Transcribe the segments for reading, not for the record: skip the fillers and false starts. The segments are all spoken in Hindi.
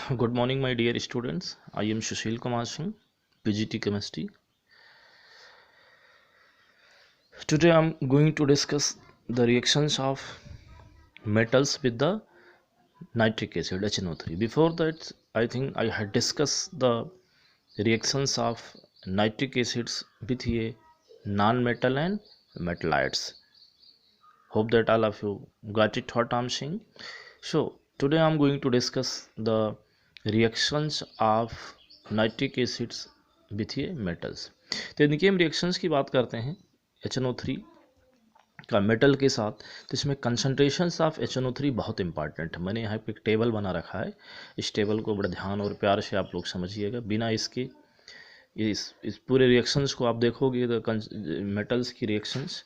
Good morning, my dear students. I am Sushil Kumar Singh, PGT Chemistry. Today I am going to discuss the reactions of metals with the nitric acid HNO3. Before that, I think I had discussed the reactions of nitric acids with a non-metal and metallites. Hope that all of you got it what I am saying. So today I am going to discuss the reactions of nitric acids with ये मेटल्स। तो देखिए हम रिएक्शंस की बात करते हैं HNO3 का मेटल के साथ, तो इसमें कंसंट्रेशंस ऑफ HNO3 बहुत इंपॉर्टेंट है। मैंने यहाँ पे एक टेबल बना रखा है, इस टेबल को बड़े ध्यान और प्यार से आप लोग समझिएगा। बिना इसके इस पूरे रिएक्शंस को आप देखोगे तो मेटल्स की रिएक्शंस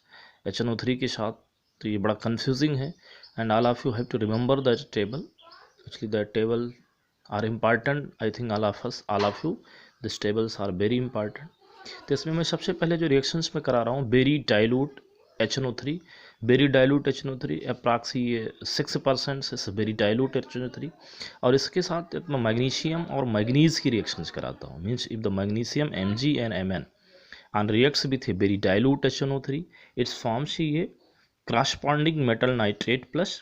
HNO3 के साथ, तो ये बड़ा कंफ्यूजिंग है। And all of you have to remember that table, actually that table are important. I think all of you this tables are very important. तो इसमें मैं सबसे पहले जो रिएक्शंस में करा रहा हूँ, very dilute HNO3, very dilute HNO3 अप्रॉक्सी 6% से वेरी डाइल्यूट HNO3, और इसके साथ मैं मैग्नीशियम और मैग्नीज की रिएक्शंस कराता हूँ। Means if the magnesium Mg and Mn and reacts with a very dilute HNO3, it forms a corresponding metal nitrate plus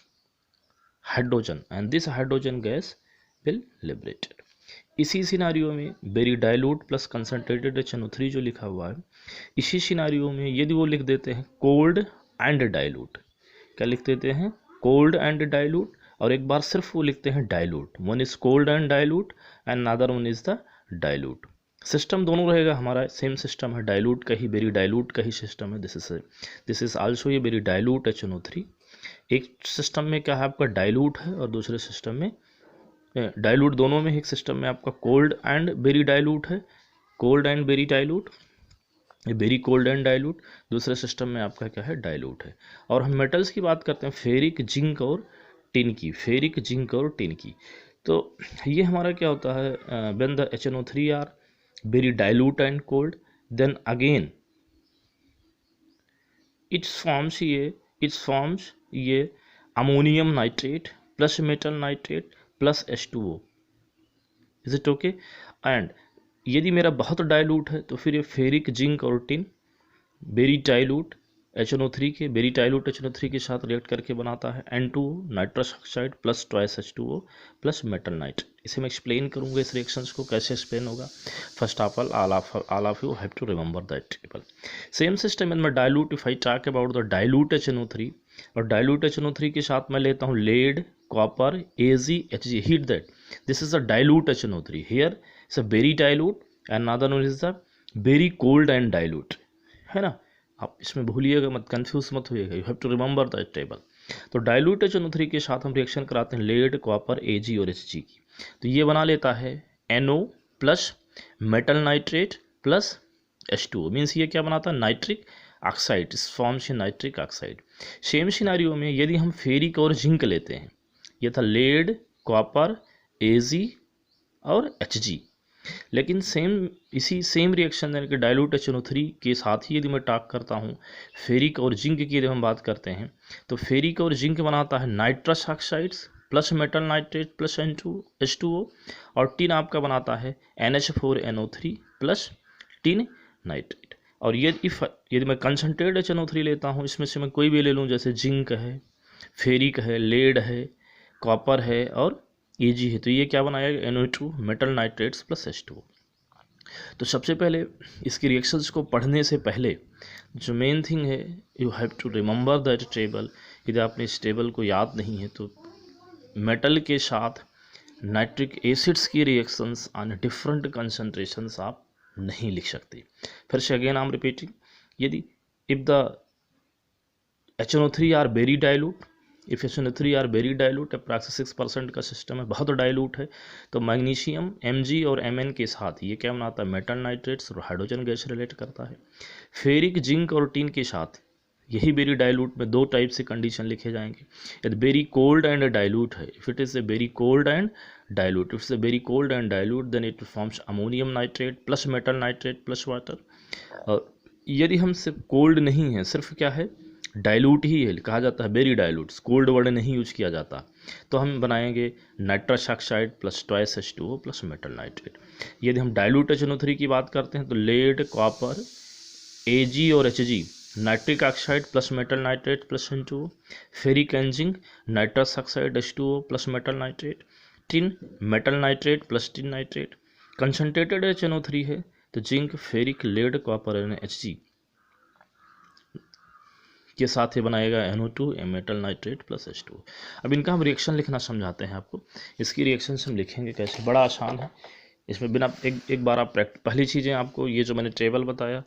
hydrogen, and this hydrogen gas will liberated। इसी सिनारियो में very dilute plus concentrated HNO3 जो लिखा हुआ है, इसी सिनारियो में यदि वो लिख देते हैं कोल्ड एंड डाइल्यूट, क्या लिख देते हैं? कोल्ड एंड डाइल्यूट, और एक बार सिर्फ वो लिखते हैं dilute. One is cold and dilute and other one is the dilute. System दोनों रहेगा हमारा, सेम सिस्टम है, डाइल्यूट का ही, वेरी डाइल्यूट का ही सिस्टम है। दिस इज आल्सो ये वेरी डाइल्यूट HNO3। एक सिस्टम में क्या है आपका डाइल्यूट है, और दूसरे सिस्टम में डाइल्यूट, दोनों में एक सिस्टम में आपका कोल्ड एंड वेरी डाइल्यूट है, cold and very dilute, very cold and dilute. दूसरे सिस्टम में आपका क्या है? डाइल्यूट है। और हम मेटल्स की बात करते हैं, फेरिक, जिंक और टिन की, फेरिक, जिंक और टिन की। तो ये हमारा क्या होता है, when the HNO3 are very dilute and cold, then again it's forms ये ammonium nitrate plus metal nitrate plus H2O। Is it okay? And यदि मेरा बहुत डाइल्यूट है तो फिर ये फेरिक, जिंक और टिन वेरी डाइल्यूट HNO3 के, वेरी डाइल्यूट HNO3 के साथ रिएक्ट करके बनाता है N2O nitrous oxide plus twice H2O plus metal nitrate. इसे मैं एक्सप्लेन करूंगा, इस रिएक्शंस को कैसे एक्सप्लेन होगा। First of all of you have to remember that table. Same system in dilute, if I talk about the dilute HNO3, और डाइल्यूट HNO3 के साथ मैं लेता हूँ lead, copper, Ag, Hg, heat that, this is the dilute HNO3। Here it's a very dilute and other one is the very cold and dilute, है ना। आप इसमें भूलिएगा मत, कंफ्यूज मत होइएगा, you have to remember that table. तो डाइल्यूट HNO3 के साथ हम रिएक्शन कराते हैं लेड, कॉपर, Ag और Hg की, तो ये बना लेता है NO plus metal nitrate plus H2O। Means ये क्या बनाता है? नाइट्रिक ऑक्साइड, इस फॉर्म से नाइट्रिक ऑक्साइड। सेम सिनारियो में यदि हम फेरिक और जिंक लेते हैं, ये था लेड, कॉपर, Ag और Hg, लेकिन इसी सेम रिएक्शन यानी कि डाइल्यूट HNO3 के साथ ही यदि मैं टॉक करता हूँ फेरिक और जिंक की, यदि हम बात करते हैं, तो फेरिक और जिंक बनाता है nitrous oxides plus metal nitrate plus H2O, और टिन आपका बनाता है NH4NO3 प्लस टिन नाइट्रेट। और यदि मैं कंसनट्रेट HNO3 लेता हूँ, इसमें से मैं कोई भी ले लूँ, जैसे जिंक है, फेरिक है, लेड है, कॉपर है और Ag है, तो ये क्या बनाएगा? NO2 metal nitrates plus H2O। तो सबसे पहले इसकी रिएक्शंस को पढ़ने से पहले जो मेन थिंग है, you have to remember that table. यदि आपने इस टेबल को याद नहीं है तो मेटल के साथ नाइट्रिक एसिड्स की रिएक्शंस ऑन डिफरेंट कंसंट्रेशंस आप नहीं लिख सकते। फिर से अगेन आई एम रिपीटिंग, यदि if the HNO3 are very dilute, if HNO3 are very dilute, approx 6% का सिस्टम है, बहुत डाइल्यूट है, तो मैग्नीशियम Mg और Mn के साथ ये क्या बनाता है? मेटल नाइट्रेट्स और हाइड्रोजन गैस रिलेट करता है। फेरिक, जिंक और टिन के साथ यही वेरी डाइल्यूट में दो टाइप से कंडीशन लिखे जाएंगे। यदि वेरी कोल्ड एंड डाइल्यूट है, if it is a very cold and dilute, if it's a very cold and dilute, then it forms ammonium nitrate plus metal nitrate plus water. और यदि हम सिर्फ कोल्ड नहीं है, सिर्फ क्या है? डाइल्यूट ही है, कहा जाता है वेरी डाइल्यूट, कोल्ड वर्ड नहीं यूज किया जाता। तो हम बनाएंगे nitrous oxide plus twice H2O plus metal nitrate. यदि हम डाइल्यूट HNO3 की बात करते हैं तो लेड, कॉपर, Ag और Hg, nitric oxide plus metal nitrate plus N2O, ferric and zinc, nitrous oxide H2O plus metal nitrate, tin, metal nitrate plus tin nitrate. Concentrated HNO3 है तो जिंक, फेरिक, लेड, कॉपर और Hg के साथ ही बनाएगा NO2 metal nitrate plus H2O। अब इनका हम रिएक्शन लिखना समझाते हैं आपको। इसकी रिएक्शन हम लिखेंगे कैसे, बड़ा आसान है। इसमें बिना एक बार आप पहली चीज़ें आपको ये जो मैंने टेबल बताया,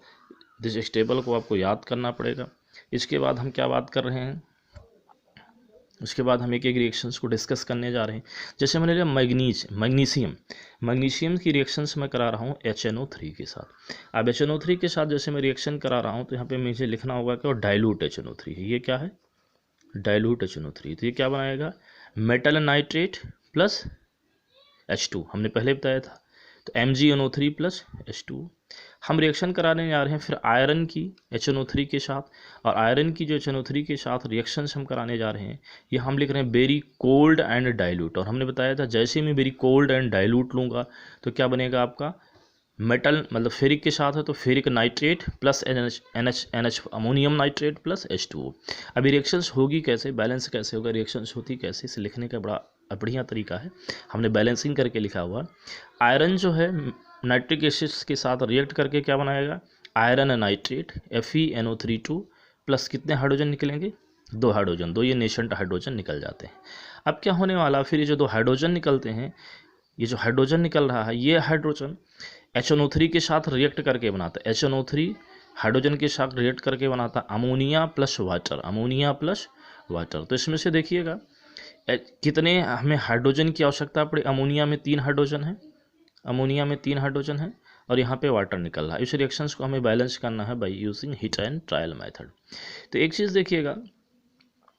इस टेबल को आपको याद करना पड़ेगा। इसके बाद हम क्या बात कर रहे हैं, उसके बाद हम एक एक रिएक्शंस को डिस्कस करने जा रहे हैं। जैसे मैंने लिया मैग्नीशियम की रिएक्शंस मैं करा रहा हूँ HNO3 के साथ। अब HNO3 के साथ जैसे मैं रिएक्शन करा रहा हूँ तो यहाँ पे मुझे लिखना होगा कि डाइल्यूट HNO3 है। ये क्या है, डाइल्यूट HNO3। तो ये क्या बनाएगा, मेटल नाइट्रेट प्लस H2, हमने पहले बताया था। तो MgNO3 प्लस H2। हम रिएक्शन कराने जा रहे हैं फिर आयरन की HNO3 के साथ, और आयरन की जो HNO3 के साथ रिएक्शंस हम कराने जा रहे हैं ये हम लिख रहे हैं वेरी कोल्ड एंड डाइल्यूट। और हमने बताया था जैसे ही मैं वेरी कोल्ड एंड डाइल्यूट लूँगा तो क्या बनेगा आपका, मेटल मतलब फेरिक के साथ है तो ferric nitrate plus NH ammonium nitrate plus H2O। अभी रिएक्शंस होगी कैसे, बैलेंस कैसे होगा, रिएक्शंस होती कैसे, इसे लिखने का बड़ा बढ़िया तरीका है। हमने बैलेंसिंग करके लिखा हुआ। आयरन जो है नाइट्रिक एसिड के साथ रिएक्ट करके क्या बनाएगा, आयरन नाइट्रेट FeNO32 प्लस कितने हाइड्रोजन निकलेंगे, 2 हाइड्रोजन, 2 ये नेशेंट हाइड्रोजन निकल जाते हैं। अब क्या होने वाला, फिर ये जो 2 हाइड्रोजन निकलते हैं, ये जो हाइड्रोजन निकल रहा है ये हाइड्रोजन HNO3 के साथ रिएक्ट करके बनाता है। HNO3 हाइड्रोजन के साथ रिएक्ट करके बनाता है ammonia plus water, ammonia plus water. तो इसमें से देखिएगा कितने हमें हाइड्रोजन की आवश्यकता पड़े, अमोनिया में 3 हाइड्रोजन है, अमोनिया में 3 हाइड्रोजन है और यहाँ पे वाटर निकल रहा है। इस रिएक्शंस को हमें बैलेंस करना है by using heat and trial method. तो एक चीज़ देखिएगा,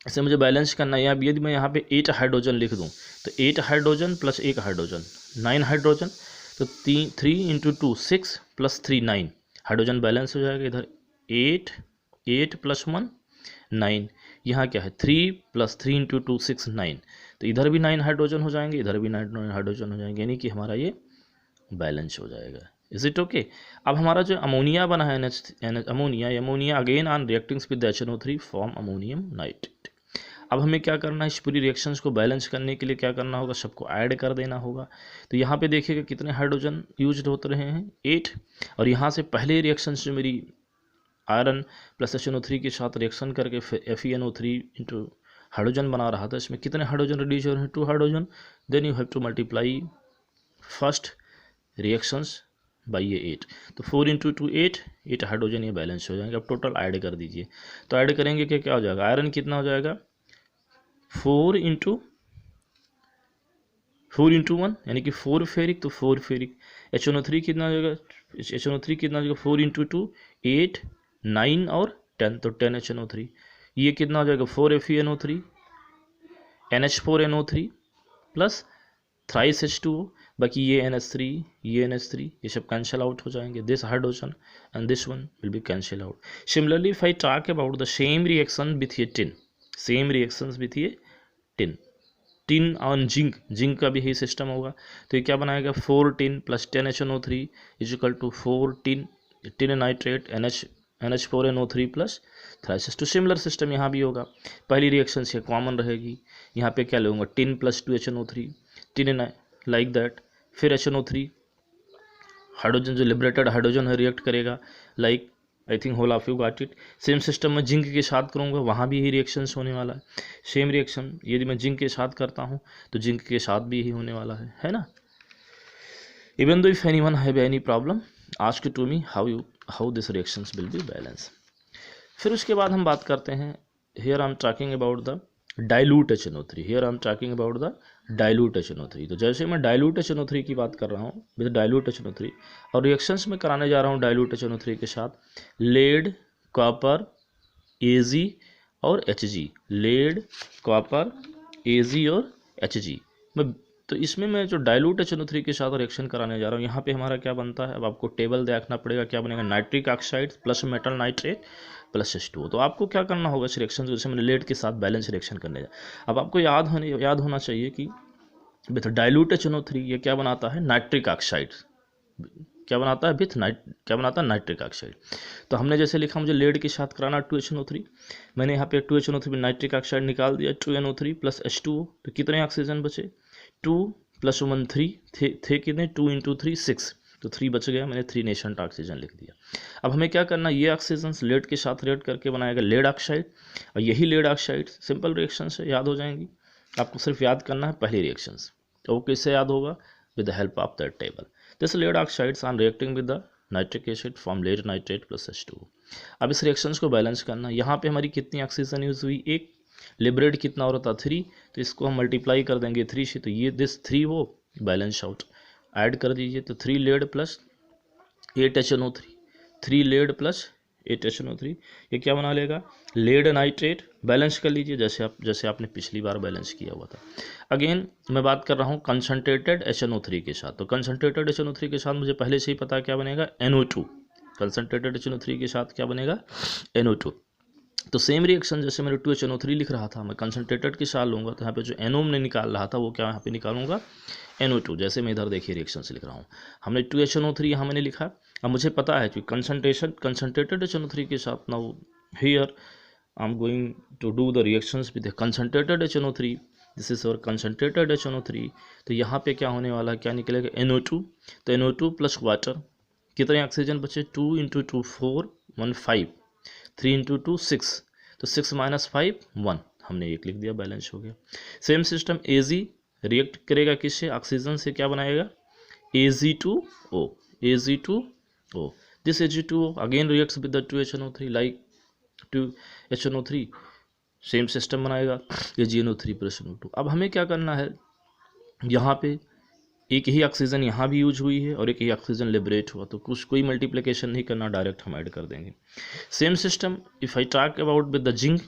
इसे मुझे बैलेंस करना है। यदि मैं यहाँ पे 8 हाइड्रोजन लिख दूँ तो 8 हाइड्रोजन प्लस 1 हाइड्रोजन 9 हाइड्रोजन, तो 3 × 2 6 प्लस 3 9, हाइड्रोजन बैलेंस हो जाएगा। इधर 8 प्लस 1 9, यहाँ क्या है 3 प्लस 3 × 2 6 9, तो इधर भी 9 हाइड्रोजन हो जाएंगे, इधर भी 9 हाइड्रोजन हो जाएंगे, यानी कि हमारा ये बैलेंस हो जाएगा। Is it okay. अब हमारा जो अमोनिया बना है ammonia again on reacting with HNO3 form ammonium nitrate. अब हमें क्या करना है, इस पूरी रिएक्शंस को बैलेंस करने के लिए क्या करना होगा, सबको ऐड कर देना होगा। तो यहाँ पे देखिएगा कितने हाइड्रोजन यूज होते रहे हैं, 8। और यहाँ से पहले रिएक्शंस जो मेरी आयरन प्लस HNO3 के साथ रिएक्शन करके FeNO3 इंटू हाइड्रोजन बना रहा था, इसमें कितने हाइड्रोजन रिलीज हो रहे हैं, 2 hydrogen. Then you have to multiply first reactions by ये 8, तो 4 × 2 8 हाइड्रोजन ये बैलेंस हो जाएंगे। अब टोटल ऐड कर दीजिए, तो ऐड करेंगे कि क्या हो जाएगा, आयरन कितना हो जाएगा 4 × 1 यानी कि 4 फेरिक, तो 4 फेरिक। HNO3 कितना हो जाएगा, HNO3 कितना हो जाएगा 4 × 2 8 9 और 10, तो 10 HNO3। ये कितना हो जाएगा 4 FeNO3 NH4NO3 plus thrice H2O, बाकी ये NH3 ये सब कैंसिल आउट हो जाएंगे। This hydrogen and this one will be cancel out. Similarly if I talk about the same reaction with ये टिन, सेम रिएक्शंस विथ ये टिन ऑन जिंक का भी यही सिस्टम होगा। तो ये क्या बनाएगा 4 tin plus 10 HNO3 is equal to 4 tin nitrate NH4NO3 plus थ्राइसिस। तो सिमिलर सिस्टम यहाँ भी होगा। पहली रिएक्शन से कॉमन रहेगी, यहाँ पे क्या लूँगा tin plus 2 HNO3 tin like that. फिर HNO3 हाइड्रोजन जो लिबरेटेड हाइड्रोजन है रिएक्ट करेगा, like I think whole of you got it. Same system में जिंक के साथ करूँगा, वहाँ भी यही रिएक्शंस होने वाला है। सेम रिएक्शन यदि मैं जिंक के साथ करता हूँ तो जिंक के साथ भी यही होने वाला है ना। Even though if anyone have any problem ask to me how this reactions will be balance. फिर उसके बाद हम बात करते हैं, here I am talking about the dilute HNO3, here I am talking about the dilute HNO3। तो जैसे मैं डाइल्यूट HNO3 की बात कर रहा हूँ विद डाइल्यूट HNO3 और रिएक्शंस में कराने जा रहा हूँ डाइल्यूट HNO3 के साथ लेड, कॉपर, Ag और Hg, लेड, कॉपर, Ag और Hg। तो इसमें मैं जो डाइल्यूट HNO3 के साथ रिएक्शन कराने जा रहा हूँ, यहाँ पे हमारा क्या बनता है, अब आपको टेबल देखना पड़ेगा। क्या बनेगा, nitric oxide plus metal nitrate plus H2O। तो आपको क्या करना होगा इस रिएक्शन, जैसे मैंने लेड के साथ बैलेंस रिएक्शन करने जाए। अब आपको याद होना चाहिए कि विथ डाइल्यूट HNO3 ये क्या बनाता है, नाइट्रिक ऑक्साइड। क्या बनाता है क्या बनाता है, नाइट्रिक ऑक्साइड। तो हमने जैसे लिखा मुझे लेड के साथ कराना 2HNO3, मैंने यहाँ पे 2HNO3 में नाइट्रिक ऑक्साइड निकाल दिया, 2NO3 प्लस H2O। तो कितने ऑक्सीजन बचे, 2 + 1 3 थे कितने, 2 × 3 6, तो 3 बच गया, मैंने 3 नेशेंट ऑक्सीजन लिख दिया। अब हमें क्या करना, ये ऑक्सीजन लेड के साथ रिएक्ट करके बनाएगा लेड ऑक्साइड, और यही लेड ऑक्साइड सिंपल रिएक्शन से याद हो जाएंगी। आपको सिर्फ याद करना है पहली रिएक्शंस। तो वो कैसे याद होगा, with the help of that table. This lead oxides are reacting with the nitric acid form lead nitrate plus H2O। अब इस रिएक्शंस को बैलेंस करना, यहाँ पे हमारी कितनी ऑक्सीजन यूज हुई, एक, लिबरेट कितना हो रहा था 3, तो इसको हम मल्टीप्लाई कर देंगे 3 से, तो ये दिस 3 वो बैलेंस आउट ऐड कर दीजिए, तो 3 lead plus 8 HNO3, 3 lead plus 8 HNO3, ये क्या बना लेगा, लेड नाइट्रेट। बैलेंस कर लीजिए जैसे आपने पिछली बार बैलेंस किया हुआ था। अगेन मैं बात कर रहा हूँ कंसनट्रेटेड HNO3 के साथ। तो कंसनट्रेटेड HNO3 के साथ मुझे पहले से ही पता है क्या बनेगा, NO2। कंसनट्रेटेड HNO3 के साथ क्या बनेगा, NO2। तो सेम रिएक्शन जैसे मैंने 2HNO3 लिख रहा था, मैं कंसनट्रेटेड के साथ लूँगा, तो यहाँ पे जो NO में निकाल रहा था वो क्या यहाँ पे निकालूंगा, NO2। जैसे मैं इधर देखिए रिएक्शन से लिख रहा हूँ, हमने 2HNO3 यहाँ मैंने लिखा। अब मुझे पता है कि कंसनट्रेटेड HNO3 के साथ now here I am going to do the reactions with concentrated HNO3। This is our concentrated HNO3। तो यहाँ पे क्या होने वाला है, क्या निकलेगा, NO2। तो NO2 प्लस वाटर, कितने ऑक्सीजन बचे, 2 × 2 4 1 5, 3 × 2 6, तो 6 - 5 1, हमने एक लिख दिया, बैलेंस हो गया। सेम सिस्टम AZ रिएक्ट करेगा किससे, ऑक्सीजन से, क्या बनाएगा, AZ2O, AZ2O। This AZ2O again reacts with the 2HNO3 like 2HNO3, same system बनाएगा, AgNO3 + NO2। अब हमें क्या करना है, यहाँ पे एक ही ऑक्सीजन यहाँ भी यूज हुई है और एक ही ऑक्सीजन लिबरेट हुआ, तो कोई मल्टीप्लिकेशन नहीं करना, डायरेक्ट हम ऐड कर देंगे। Same system if I talk about with the zinc,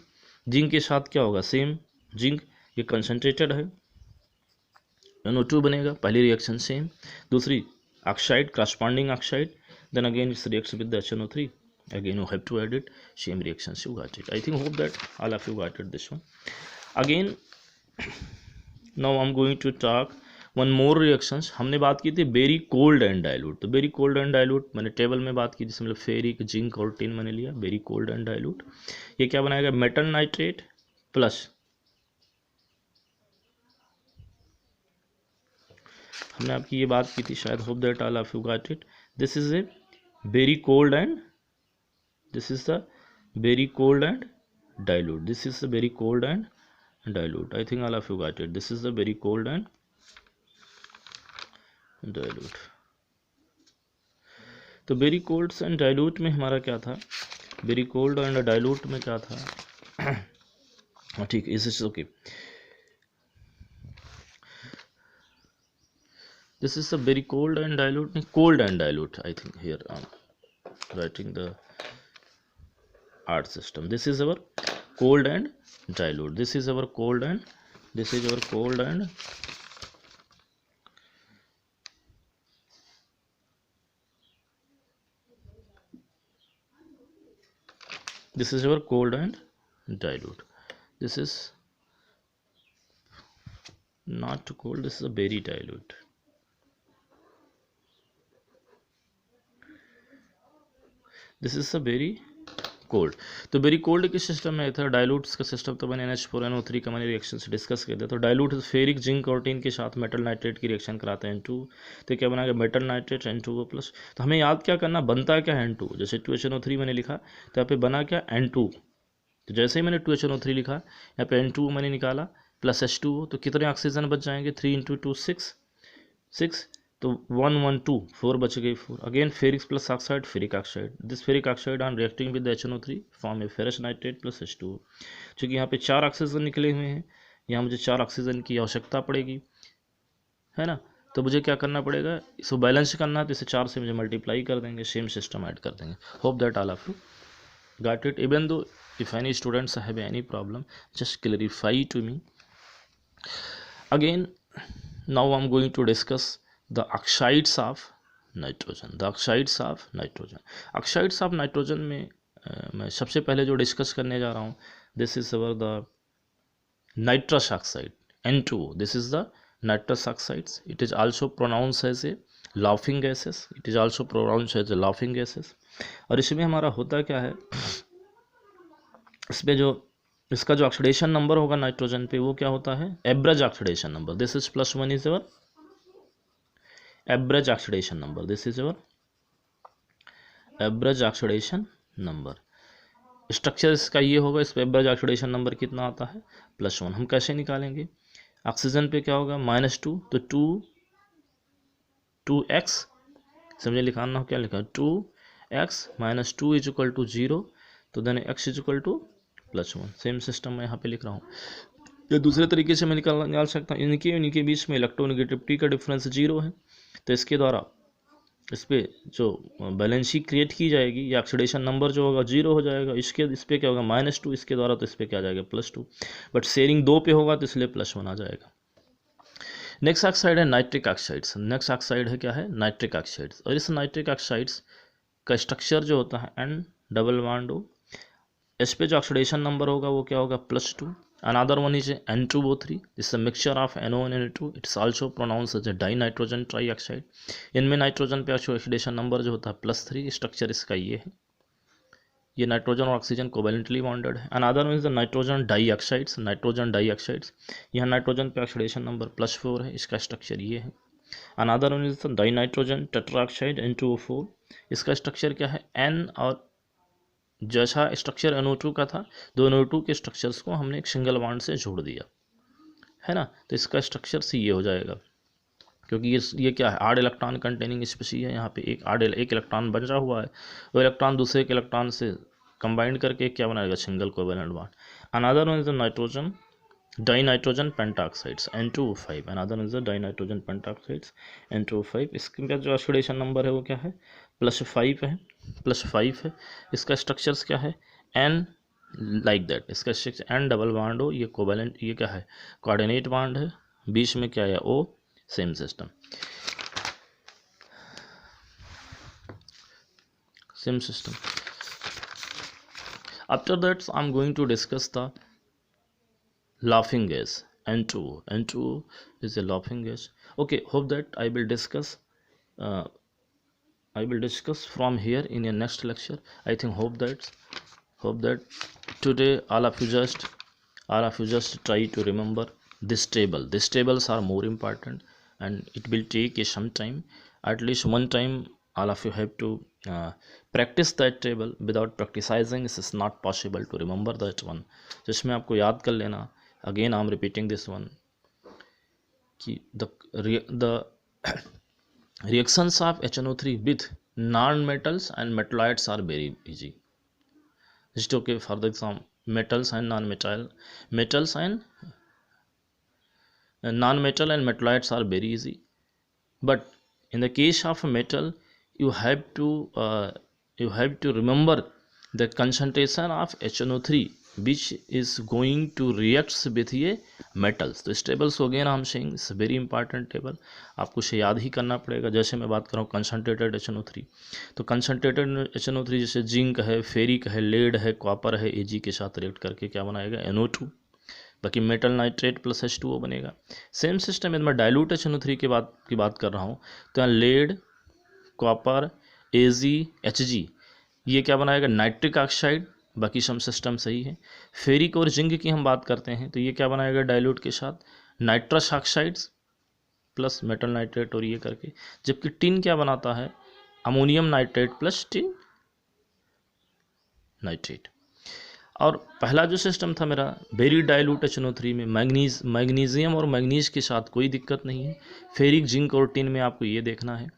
zinc के साथ क्या होगा, सेम जिंक, ये कंसनट्रेटेड है, NO2 बनेगा, पहली रिएक्शन सेम। दूसरी oxide, corresponding oxide, then again it's reacts with the HNO3, again you have to add it, same reactions you got it. I think hope that all of you got it this one. Again now I'm going to talk one more reactions। हमने बात की थी वेरी कोल्ड एंड डाइल्यूट। तो वेरी कोल्ड एंड डाइल्यूट मैंने टेबल में बात की, जिसमें फेरिक, जिंक और टिन मैंने लिया, वेरी कोल्ड एंड डाइल्यूट। ये क्या बनाएगा, मेटल नाइट्रेट प्लस, हमने आपकी ये बात की थी शायद, hope that all of you got it. This is a very cold and this is the very cold and dilute, this is the very cold and dilute, I think all of you got it, this is the very cold and dilute। तो very cold and dilute में हमारा क्या था, very cold and dilute में क्या था, ठीक, इस is okay. this is the very cold and dilute, cold and dilute, I think here I'm writing the art system। this is our cold and dilute, this is our cold and, this is our cold and this is our cold and dilute, this is not cold, this is a very dilute, this is a very cold. तो वेरी कोल्ड के सिस्टम में था, डाइल्यूट्स का सिस्टम तो मैंने NH4NO3 का मैंने रिएक्शन से डिस्कस किया था। तो डाइल्यूट फेरिक, जिंक और टिन के साथ मेटल नाइट्रेट की रिएक्शन कराते हैं N2, तो क्या बनाएगा, मेटल नाइट्रेट N2O प्लस। तो हमें याद क्या करना, बनता है क्या, N2, जैसे 2HNO3 मैंने लिखा, तो यहाँ पे बना क्या, N2। तो जैसे ही मैंने 2HNO3 लिखा, यहाँ पे N2 मैंने निकाला प्लस H2O, तो कितने ऑक्सीजन बच जाएंगे, 3 × 2 6, तो 1 1 2 4 बच गई 4। Again ferric plus oxide, ferric oxide, this ferric oxide on reacting with HNO3 form A ferrous nitrate plus H2O। चूँकि यहाँ पे 4 ऑक्सीजन निकले हुए हैं, यहाँ मुझे 4 ऑक्सीजन की आवश्यकता पड़ेगी, है ना। तो मुझे क्या करना पड़ेगा, इसको बैलेंस करना है, तो इसे 4 से मुझे मल्टीप्लाई कर देंगे, सेम सिस्टम ऐड कर देंगे। Hope that all of you got it. Even though if any students have any problem, just clarify to me. Again now I am going to discuss the oxides of nitrogen, the oxides of nitrogen। oxides of nitrogen में मैं सबसे पहले जो डिस्कस करने जा रहा हूँ, this is our the nitrous oxide N2O. This is the nitrous oxides. It is also pronounced as a laughing gases. It is also pronounced as a laughing gases. और इसमें हमारा होता क्या है, इसमें जो इसका जो ऑक्सीडेशन नंबर होगा नाइट्रोजन पे वो क्या होता है, average oxidation number. This is +1 is your average oxidation number. This is your average oxidation number. Structure इसका ये होगा, इस पर एवरेज ऑक्सीडेशन नंबर कितना आता है, +1. हम कैसे निकालेंगे, ऑक्सीजन पे क्या होगा -2, तो 2x समझे, लिखाना हो क्या लिखा, 2x - 2 = 0, तो देन x = +1. सेम सिस्टम मैं यहाँ पे लिख रहा हूँ. या दूसरे तरीके से मैं निकाल सकता हूँ, इनके बीच में इलेक्ट्रोनेगेटिविटी का डिफरेंस 0 है, तो इसके द्वारा इस पर जो बैलेंसी क्रिएट की जाएगी, या ऑक्सीडेशन नंबर जो होगा 0 हो जाएगा. इस पर क्या होगा -2 इसके द्वारा, तो इस पर क्या आ जाएगा +2. बट शेयरिंग 2 पे होगा तो इसलिए +1 आ जाएगा. नेक्स्ट ऑक्साइड है नाइट्रिक ऑक्साइड्स. नेक्स्ट ऑक्साइड है क्या है, नाइट्रिक ऑक्साइड्स. और इस नाइट्रिक ऑक्साइड्स का स्ट्रक्चर जो होता है N+O. इस पे जो ऑक्सीडेशन नंबर होगा वो क्या होगा +2. Another one is N2O3. This mixture of NO and N2. It's also pronounce as dinitrogen trioxide. इनमें नाइट्रोजन पे ऑक्सीडेशन नंबर जो होता है +3. स्ट्रक्चर इसका ये है, ये नाइट्रोजन और ऑक्सीजन कोवैलेंटली बॉन्डेड है. Another one is the nitrogen dioxides. Nitrogen dioxides, यहाँ नाइट्रोजन पे ऑक्सीडेशन नंबर +4 है, इसका स्ट्रक्चर ये है. Another one is the die nitrogen tetroxide N2O4. इसका स्ट्रक्चर क्या है, N, और जैसा स्ट्रक्चर NO2 का था, दो NO2 के स्ट्रक्चर्स को हमने एक सिंगल बॉन्ड से जोड़ दिया है ना, तो इसका स्ट्रक्चर से ये हो जाएगा, क्योंकि ये क्या है, आड इलेक्ट्रॉन कंटेनिंग स्पीशीज है. यहाँ पे एक इलेक्ट्रॉन बचा हुआ है, वो इलेक्ट्रॉन दूसरे के इलेक्ट्रॉन से कंबाइंड करके क्या बनाएगा, single covalent bond. Another one is the nitrogen dinitrogen pentoxides N2O5. Another one is the dinitrogen pentoxides N2O5. इसके जो ऑक्सीडेशन नंबर है वो क्या है, +5 है, +5 है. इसका स्ट्रक्चर्स क्या है, N लाइक दैट. इसका स्ट्रक्चर N डबल बॉन्ड हो, ये कोवैलेंट, ये क्या है, कोऑर्डिनेट बॉन्ड है, बीच में क्या है O. Same system, same system. After that I'm going to discuss the laughing gas N2O. N2O is a laughing gas. Okay, hope that I will discuss from here in your next lecture. I think hope that today all of you just try to remember this table. These tables are more important and it will take some time. At least one time all of you have to practice that table. Without practicing it is not possible to remember that one. जिसमें आपको याद कर लेना. Again I am repeating this one कि the reactions of HNO3 with non-metals and metalloids are very easy. Just okay, for the example, metals and non-metal, metals and non-metal and metalloids are very easy. But in the case of metal, you have to remember the concentration of HNO3 which is going to reacts with ये metals. तो इस टेबल्स हो गए ना, हम saying it's very important table, आपको उसे याद ही करना पड़ेगा. जैसे मैं बात कर रहा हूँ कंसनट्रेटेड HNO3, तो कंसनट्रेटेड HNO3 जैसे जिंक है, फेरिक है, लेड है, कॉपर है, Ag के साथ रिएक्ट करके क्या बनाएगा, NO2. बाकी मेटल नाइट्रेट प्लस H2O बनेगा. सेम सिस्टम यदि मैं डाइल्यूट HNO3 की बात कर रहा हूँ, तो यहाँ लेड, कॉपर, Ag, Hg, ये क्या बनाएगा, नाइट्रिक ऑक्साइड. बाकी सब सिस्टम सही है. फेरिक और जिंक की हम बात करते हैं, तो ये क्या बनाएगा डाइल्यूट के साथ, nitrous oxides plus metal nitrate और ये करके. जबकि टिन क्या बनाता है, ammonium nitrate plus tin nitrate. और पहला जो सिस्टम था मेरा वेरी डाइल्यूट HNO3 में मैग्नीशियम और मैग्नीज के साथ कोई दिक्कत नहीं है. फेरिक, जिंक और टिन में आपको ये देखना है,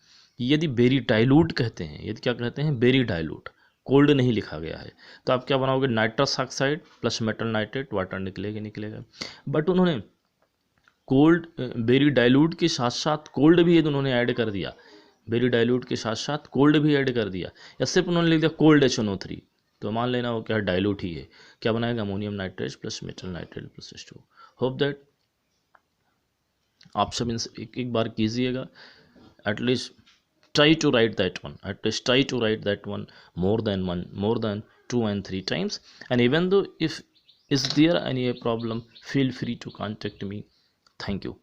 यदि वेरी डाइल्यूट कहते हैं, यदि क्या कहते हैं वेरी डाइल्यूट, कोल्ड नहीं लिखा गया है, तो आप क्या बनाओगे, nitrous oxide plus metal nitrate, water निकलेगा. बट उन्होंने कोल्ड वेरी डाइल्यूट के साथ साथ कोल्ड भी यदि उन्होंने ऐड कर दिया, वेरी डाइल्यूट के साथ साथ कोल्ड भी ऐड कर दिया, या सिर्फ उन्होंने लिख दिया कोल्ड HNO3, तो मान लेना वो क्या डाइल्यूट ही है. क्या बनाएगा, ammonium nitrate plus metal nitrate plus H2O. Hope that आप सब एक बार कीजिएगा. At least try to write that one more than 2 and 3 times. And even though if is there any problem, feel free to contact me. Thank you.